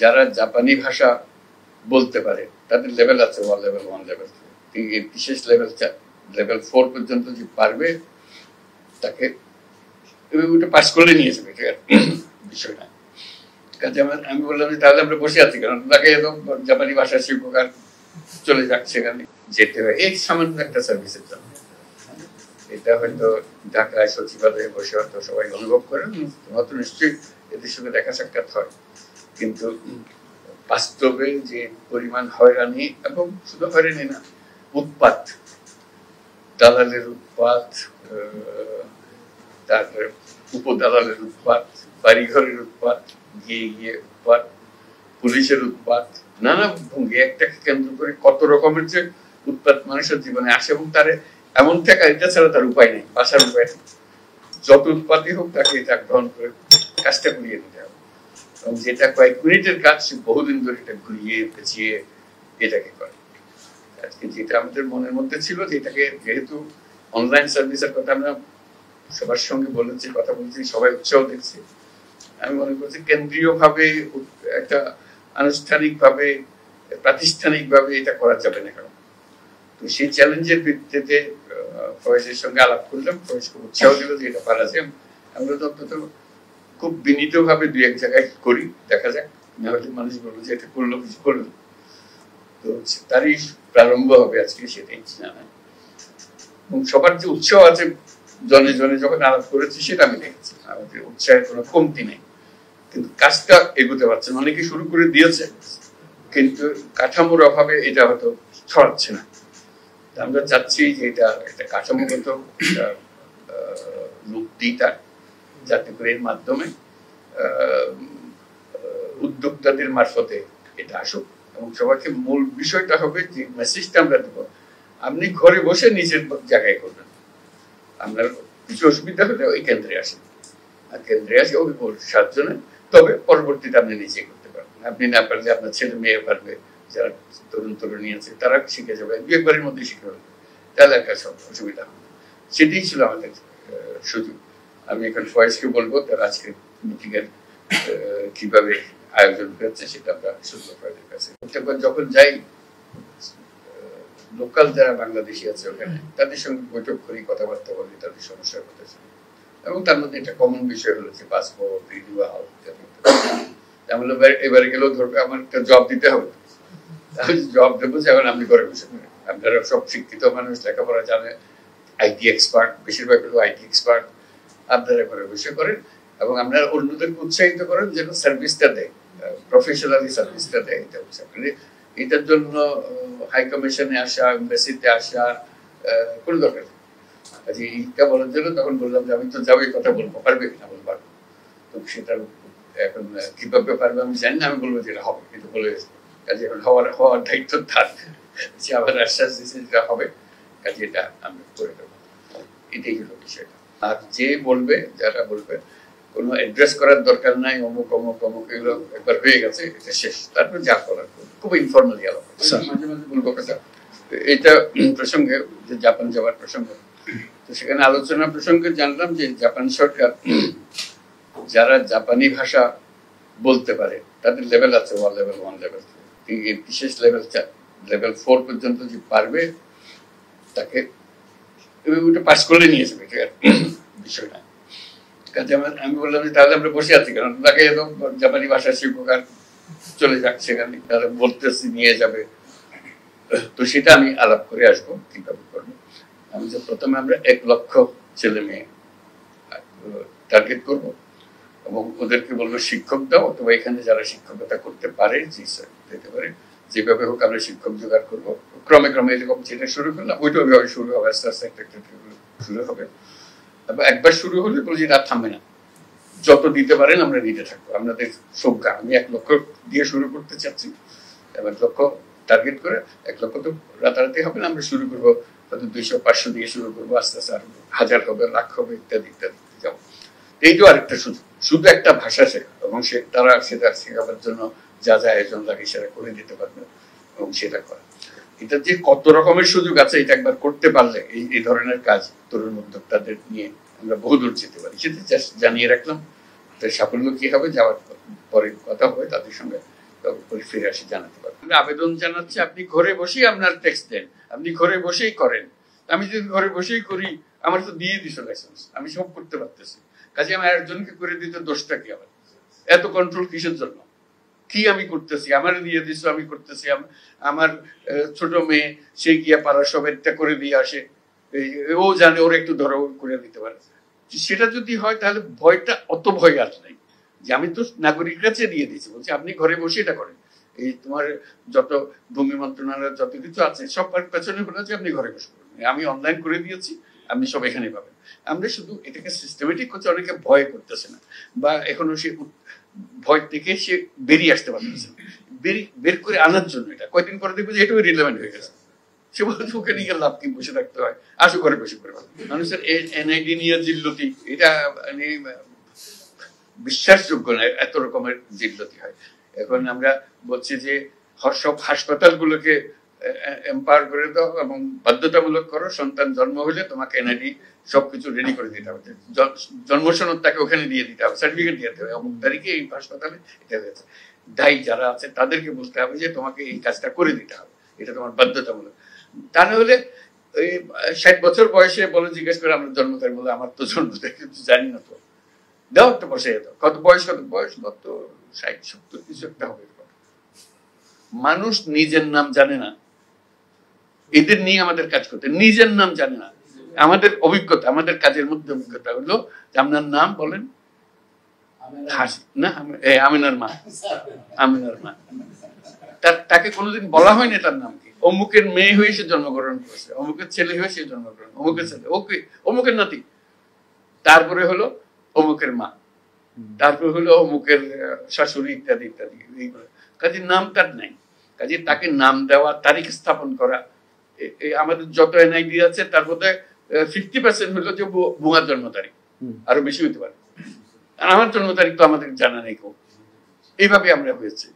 যারা জাপানি ভাষা বলতে পারে তাদের লেভেল আছে লেভেল 1 লেভেল 2, এই বিশেষ লেভেল 4 পর্যন্ত যে পারবে তাকে ওটা পাস করলে নিয়ে যাবে, ঠিক আছে বিষয় না। কাজে আমি বললাম যে তাহলে আমরা বসে আছি কারণ তাকে জাপানি ভাষা শিক্ষক আর চলে যাক সেখানে যেতে হয় এই সামান্য একটা সার্ভিসের জন্য। এটা হয়তো ঢাকায় সচিবালয়ে বসে হয়তো সবাই অনুভব করেন, হয়তো নিশ্চয়ই এদের সঙ্গে দেখা সাক্ষাৎ হয়, কিন্তু বাস্তবে যে পরিমাণ হয়রানি, এবং শুধু হয়রানি না, উৎপাত, দালালের উৎপাত, তারপরে উপদালালের উৎপাত, বাড়িঘরের উৎপাত, গিয়ে গিয়ে উৎপাত, পুলিশের উৎপাত, নানা ভঙ্গি একটাকে কেন্দ্র করে কত রকমের যে উৎপাত মানুষের জীবনে আসে, এবং তার এমন টাকা এটা ছাড়া তার উপায় নেই, বাসার উপায় নেই, যত উৎপাতই হোক তাকে এটা গ্রহণ করে কাজটা করিয়ে দিতে হবে। এবং যেটা কয়েক মিনিটের কাজ সে বহুদিন ধরে এটা ঘুরিয়ে পেঁচিয়ে এটাকে করে। আজকে যেটা আমাদের মনের মধ্যে ছিল যে এটাকে, যেহেতু অনলাইন সার্ভিসের কথা আমরা সবার সঙ্গে বলেছি, কথা বলছি, সবাই উৎসাহ দিচ্ছি, আমি মনে করছি কেন্দ্রীয় ভাবে একটা আনুষ্ঠানিক ভাবে প্রাতিষ্ঠানিক ভাবে এটা করা যাবে না। কারণ তো সেই চ্যালেঞ্জের ভিত্তিতে ফয়েজের সঙ্গে আলাপ করলাম, ফয়েজ খুব উৎসাহ দিল যে এটা পারা যায়। আমরা তো অন্তত খুব বিনীত ভাবে দুই এক জায়গায় করি, দেখা যাক, না হলে মানুষ বলবো যে এটা করলো কিছু করলো। তো তারই প্রারম্ভ হবে আজকে, সেটাই জানা। এবং সবার যে উৎসাহ আছে জনে জনে যখন আলাপ করেছি সেটা আমি দেখেছি, আমাদের উৎসাহের কোনো কমতি নেই, কিন্তু কাজটা এগোতে পারছে না। অনেকে শুরু করে দিয়েছে কিন্তু কাঠামোর অভাবে এটা হয়তো ছড়াচ্ছে না। আমরা চাচ্ছি যে এটা একটা কাঠামোগত রূপ দিই তার, যাতে করে এর মাধ্যমে উদ্যোক্তাদের মারফতে এটা আসুক। এবং সবাইকে মূল বিষয়টা হবে যে মেসেজটা আমরা দেবো, আপনি ঘরে বসে নিজের জায়গায় করবেন, আপনার কিছু অসুবিধা হলে ওই কেন্দ্রে আসেন, আর কেন্দ্রে আসে ওই 7 জনে, তবে পরবর্তীতে আপনি নিজে করতে পারবেন। আপনি না পারলে আপনার ছেলে মেয়ে পারবে, যারা তরুণ তরুণী আছে তারা শিখে যাবে, 2-1 মধ্যে শিখে যাবে, তাহলে একটা অসুবিধা হবে। সেটাই ছিল আমাদের সুযোগ। আমি এখন ফয়েজকে বলবো তার আজকে মিটিং এর কিভাবে আয়োজন করেছে সেটা আমরা শুনবো ফয়েজের কাছে। যখন যাই লোকাল যারা বাংলাদেশি আছে ওখানে, তাদের সঙ্গে বৈঠক করি, কথাবার্তা বলি, তাদের সমস্যার কথা শুনি, এবং তার মধ্যে একটা কমন বিষয় হলো যে পাসপোর্ট রিনিউয়াল। এবারে গেলেও ধরবে আমার একটা জব দিতে হবে, আমি জব দেবো যে এখন আপনি করে বসে করেন। আপনারা সব শিক্ষিত মানুষ, লেখাপড়া জানে, আইটি এক্সপার্ট, বেশিরভাগ হলো আইটি এক্সপার্ট, আপনারা করে বসে করেন, এবং আপনারা অন্যদেরকে উৎসাহিত করেন যেন সার্ভিসটা দেয়, প্রফেশনালি সার্ভিসটা দেয়। এটা হচ্ছে এটার জন্য হাই কমিশনে আসা, এমবাসিতে আসা কোনো দরকার নেই। আচ্ছা, এইটা বলার জন্য তখন বললাম যে আমি তো যাবো, কথা বলবো, পারবে কিনা বলবো, পারবো। তো সেটা এখন কিভাবে পারবে আমি জানি না, আমি বলবো যেটা হবে, কিন্তু বলে কাজে এখন হওয়ার দায়িত্ব তার, যে আবার আশ্বাস দিচ্ছে যেটা হবে, কাজে এটা আমরা করে দেবো। এটাই হলো বিষয়টা। আর যে বলবে, যারা বলবে কোনো অ্যাড্রেস করার দরকার নাই, অমুক অমুক অমুক, এগুলো একবার হয়ে গেছে, এটা শেষ, তারপর যা করার খুব ইনফর্মালি আলাপ। মাঝে মাঝে বলবো কথা, এটা প্রসঙ্গে যে জাপান যাওয়ার প্রসঙ্গ, তো সেখানে আলোচনা প্রসঙ্গে জানলাম যে জাপান সরকার যারা জাপানি ভাষা বলতে পারে তাদের লেভেল আছে লেভেল 1 লেভেল 2, এই বিশেষ লেভেল 4 পর্যন্ত যে পারবে তাকে ওটা পাস করলে নিয়ে যাবে, ঠিক আছে বিষয় না। কাজে আমি বললাম যে তাহলে আমরা বসে আছি কারণ তাকে জাপানি ভাষা শিক্ষক আর চলে যাক সেখানে, তারা বলতেছি নিয়ে যাবে। তো সেটা আমি আলাপ করে আসবো কিভাবে করবো। আমি যে প্রথমে আমরা 1 লক্ষ ছেলে মেয়ে টার্গেট করবো, এবং ওদেরকে বলবো শিক্ষক দাও, অথবা এখানে যারা শিক্ষকতা করতে পারে, জি স্যার দিতে পারে, যেভাবে হোক আমরা শিক্ষক জোগাড় করবো। ক্রমে ক্রমে এরকম যেটা শুরু করলাম ওইটা শুরু হবে, আস্তে আস্তে একটা শুরু হবে। তারপর একবার শুরু হলে বলছি রাত থামবে না, যত দিতে পারেন আমরা দিতে থাকবো, আপনাদের সংখ্যা। আমি 1 লক্ষ দিয়ে শুরু করতে চাচ্ছি, 1 লক্ষ টার্গেট করে, 1 লক্ষ তো রাতারাতি হবে না, আমরা শুরু করবো হয়তো 200-500 দিয়ে শুরু করবো, আস্তে আস্তে আরো 1000 হবে, লাখ হবে, ইত্যাদি ইত্যাদি যাবো। এইটাও আরেকটা সুযোগ, শুধু একটা ভাষা শেখা, এবং তারা সেটা শেখাবার জন্য যা যা আয়োজন লাগে সেটা করে দিতে পারবে, এবং সেটা করা। এটা যে কত রকমের সুযোগ আছে, এটা একবার করতে পারলে এই ধরনের কাজ তরুণ উদ্যোক্তাদের নিয়ে আমরা বহুদূর যেতে পারি, সেটা জানিয়ে রাখলাম। সাফল্য কি হবে যাওয়ার পরে কথা হবে, তাদের সঙ্গে ফিরে আসি জানাতে পারবেন। আবেদন জানাচ্ছে আপনি ঘরে বসেই আপনার ট্যাক্স দেন, আপনি ঘরে বসেই করেন। আমি যদি ঘরে বসেই করি, আমার তো দিয়ে দিছো লাইসেন্স, আমি সব করতে পারতেছি, কাজে আমি আরেকজনকে করে দিতে দোষটা কি? আবার এত কন্ট্রোল কিসের জন্য? কি আমি করতেছি? আমার দিয়ে দিছো, আমি করতেছি। আমার ছোট মেয়ে সে গিয়া পাড়া সব একটা করে দিয়ে আসে, ও জানে ওর একটু ধরো করে দিতে পারে। সেটা যদি হয় তাহলে ভয়টা অত ভয় আর নাই, যে আমি তো নাগরিক কাছে দিয়ে দিয়েছি, বলছি আপনি ঘরে বসে এটা করেন। এই তোমার যত ভূমি মন্ত্রণালয়ের যত কিছু আছে সব পেছনে হলো যে আপনি ঘরে বসে করবেন, আমি অনলাইন করে দিয়েছি, আপনি সব এখানে পাবেন। আমরা শুধু এটাকে সিস্টেমেটিক করছি, অনেকে ভয় করতেছে না, বা এখনো সে ভয় থেকে সে বেরিয়ে আসতে পারতেছে না। বের করে আনার জন্য এটা কয়েকদিন পরে দেখবে যে এটাও রিলেভেন্ট হয়ে গেছে। সে বলছে ওকে নিয়ে লাভ কি, বসে থাকতে হয়, আসো ঘরে বসে করে। মানুষের এনআইডি নিয়ে জিল্লতি, এটা মানে বিশ্বাসযোগ্য না, এত রকমের জিল্লতি হয়। এখন আমরা বলছি যে সব হাসপাতালগুলোকে এম্পাওয়ার করে দাও এবং বাধ্যতামূলক করো, সন্তান জন্ম হলে তোমাকে এনআইডি সবকিছু রেডি করে দিতে হবে, জন্ম সনদ তাকে ওখানে দিয়ে দিতে হবে, সার্টিফিকেট দিয়ে দিতে হবে, অমুক তারিখে এই হাসপাতালে এটা হয়েছে। দায়ী যারা আছে তাদেরকে বলতে হবে যে তোমাকে এই কাজটা করে দিতে হবে, এটা তোমার বাধ্যতামূলক। তা না হলে ওই 60 বছর বয়সে বলে জিজ্ঞেস করে আমরা জন্ম তারিখ, বলে আমার তো জন্ম তারিখ জানি না, তো দাও একটা বসে যেত, কত বয়স কত 60 70 কিছু একটা হবে। মানুষ নিজের নাম জানে না, এদের নিয়ে আমাদের কাজ করতে, নিজের নাম জানে না। আমাদের অভিজ্ঞতা, আমাদের কাজের মধ্যে অভিজ্ঞতা হলো আপনার নাম বলেন, না আমিনার মা, আমিনার মা, তাকে কোনোদিন বলা হয়নি তার নাম কি, অমুকের মেয়ে হয়ে সে জন্মগ্রহণ করেছে, অমুকের ছেলে হয়ে সে জন্মগ্রহণ, অমুকের ছেলে, ওকে অমুকের নাতি, তারপরে হলো অমুকের মা, তারপরে হলো অমুকের শাশুড়ি, ইত্যাদি ইত্যাদি। কাজে নাম তার নাই, কাজে তাকে নাম দেওয়া, তারিখ স্থাপন করা। আমাদের যত এনআইডি আছে তার মধ্যে 50% হলো যে বুয়ার জন্ম তারিখ, আরো বেশি হতে পারে। আর আমার জন্ম তারিখ তো আমাদের জানা নেই কেউ। এইভাবে আমরা হয়েছে।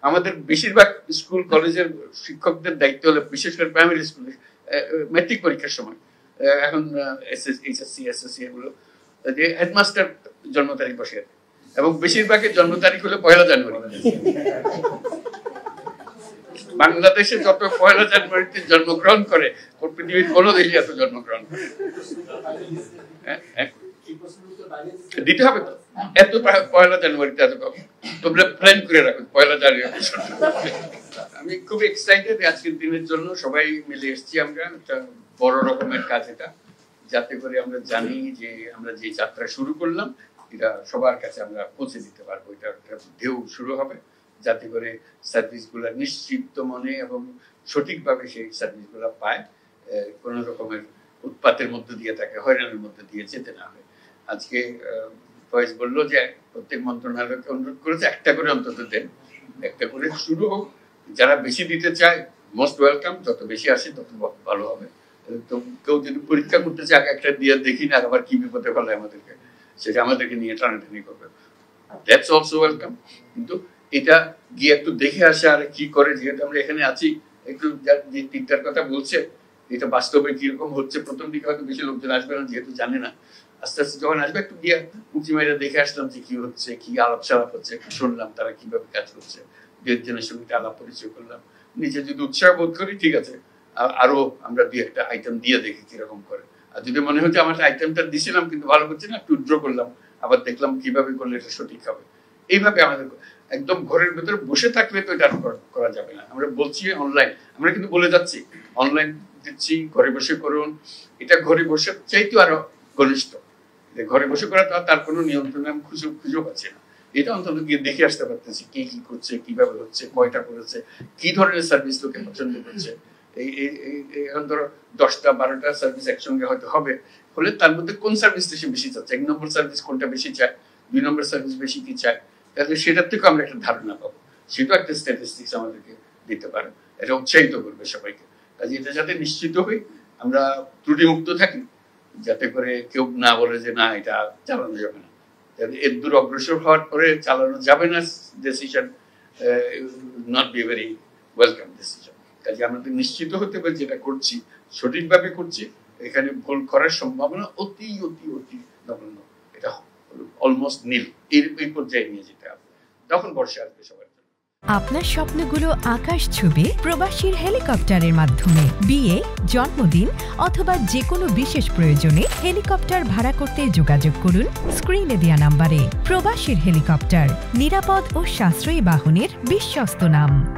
আমাদের বেশিরভাগ স্কুল কলেজের শিক্ষকদের দায়িত্ব হলো, বিশেষ করে প্রাইমারি স্কুলে ম্যাট্রিক পরীক্ষার সময়, এখন এইচএসসি এসএসসি এগুলো, যে হেডমাস্টার জন্ম তারিখ বসে, এবং বেশিরভাগের জন্ম তারিখ হলো 1 জানুয়ারি। বাংলাদেশে যত 1 জানুয়ারিতে জন্মগ্রহণ করে পৃথিবীর কোনো দেশে এত জন্মগ্রহণ করে দিতে হবে তো, এত 1 জানুয়ারিতে এত কম, তোমরা প্ল্যান করে রাখো 1 জানুয়ারি। আমি খুব এক্সাইটেড আজকের দিনের জন্য, সবাই মিলে এসেছি আমরা, একটা বড় রকমের কাজ এটা, যাতে করে আমরা জানি যে আমরা যে যাত্রা শুরু করলাম এটা সবার কাছে আমরা পৌঁছে দিতে পারবো। এটা একটা ঢেউ শুরু হবে, যাতে করে সার্ভিসগুলো নিশ্চিত মনে এবং সঠিকভাবে সেই সার্ভিসগুলো পায়, কোন রকমের উৎপাতের মধ্যে দিয়ে তাকে হয়রানির মধ্যে দিয়ে যেতে না হয়। আজকে ফয়েজ বললো যে প্রত্যেক মন্ত্রণালয়কে অনুরোধ করেছে একটা করে অন্তত দেন, একটা করে শুরু হোক, যারা বেশি দিতে চায় মোস্ট ওয়েলকাম, যত বেশি আসে তত ভালো হবে। তো কেউ যদি পরীক্ষা করতে চায় একটা দিয়ে দেখি না আবার কি বিপদে ফেলে আমাদেরকে, সেটা আমাদেরকে নিয়ে টানাটানি করবে, দ্যাটস অলসো ওয়েলকাম। কিন্তু এটা গিয়ে একটু দেখে আসে আর কি করে, যেহেতু আমরা এখানে আছি, একটু যে 3টার কথা বলছে এটা বাস্তবে কিরকম হচ্ছে, প্রথম দিকে হয়তো বেশি লোকজন আসবে না যেহেতু জানে না, আস্তে আস্তে যখন আসবে একটু গিয়ে উঁচি মাইরা দেখে আসলাম যে কি হচ্ছে, কি আলাপ সালাপ হচ্ছে, একটু শুনলাম তারা কিভাবে কাজ করছে, দু একজনের সঙ্গে আলাপ পরিচয় করলাম, নিজে যদি উৎসাহ বোধ করি ঠিক আছে, আরো আমরা 2-1টা আইটেম দিয়ে দেখি কিরকম করে। আর যদি মনে হচ্ছে আমার আইটেমটা দিছিলাম কিন্তু ভালো করছে না, একটু উইথড্র করলাম, আবার দেখলাম কিভাবে করলে এটা সঠিক হবে। এইভাবে আমাদের একদম ঘরের ভেতরে বসে থাকলে তো এটা করা যাবে না। আমরা বলছি অনলাইন, আমরা কিন্তু বলে যাচ্ছি অনলাইন দিচ্ছি, ঘরে বসে করুন, এটা ঘরে বসে চাইতে আরো ঘনিষ্ঠ, ঘরে বসে করা তার কোনো নিয়ন্ত্রণ আমি খুঁজে পাচ্ছি না। এটা অন্তত গিয়ে দেখে আসতে পারতেছি কে কি করছে, কিভাবে হচ্ছে, কয়টা করেছে, কি ধরনের সার্ভিস লোকে পছন্দ করছে। এখন ধরো 10টা 12টা সার্ভিস একসঙ্গে হয়তো হবে, হলে তার মধ্যে কোন সার্ভিসটা সে বেশি চাচ্ছে, 1 নম্বর সার্ভিস কোনটা বেশি চায়, 2 নম্বর সার্ভিস বেশি কি চায়, তাহলে সেটার থেকে আমরা একটা ধারণা পাবো, সেটা একটা স্ট্যাটিস্টিক্স আমাদেরকে দিতে পারে, এটা উৎসাহিত করবে সবাইকে। কাজে এটা যাতে নিশ্চিত হই আমরা ত্রুটিমুক্ত থাকি, যাতে করে কেউ না বলে যে না এটা চালানো যাবে না, এর দূর অগ্রসর হওয়ার পরে চালানো যাবে না decision not be very welcome decision. কাজে আমাদের নিশ্চিত হতে হবে যেটা করছি সঠিকভাবে করছি, এখানে ভুল করার সম্ভাবনা অতি অতি অতি নগণ্য, এটা অলমোস্ট নীল, এই পর্যায়ে নিয়ে যেতে হবে, তখন বর্ষা আসবে সবার জন্য। আপনার স্বপ্নগুলো আকাশ ছুবে প্রবাসীর হেলিকপ্টারের মাধ্যমে। বিয়ে, জন্মদিন অথবা যে কোনো বিশেষ প্রয়োজনে হেলিকপ্টার ভাড়া করতে যোগাযোগ করুন স্ক্রিনে দেয়া নাম্বারে। প্রবাসীর হেলিকপ্টার, নিরাপদ ও সাশ্রয়ী বাহনের বিশ্বস্ত নাম।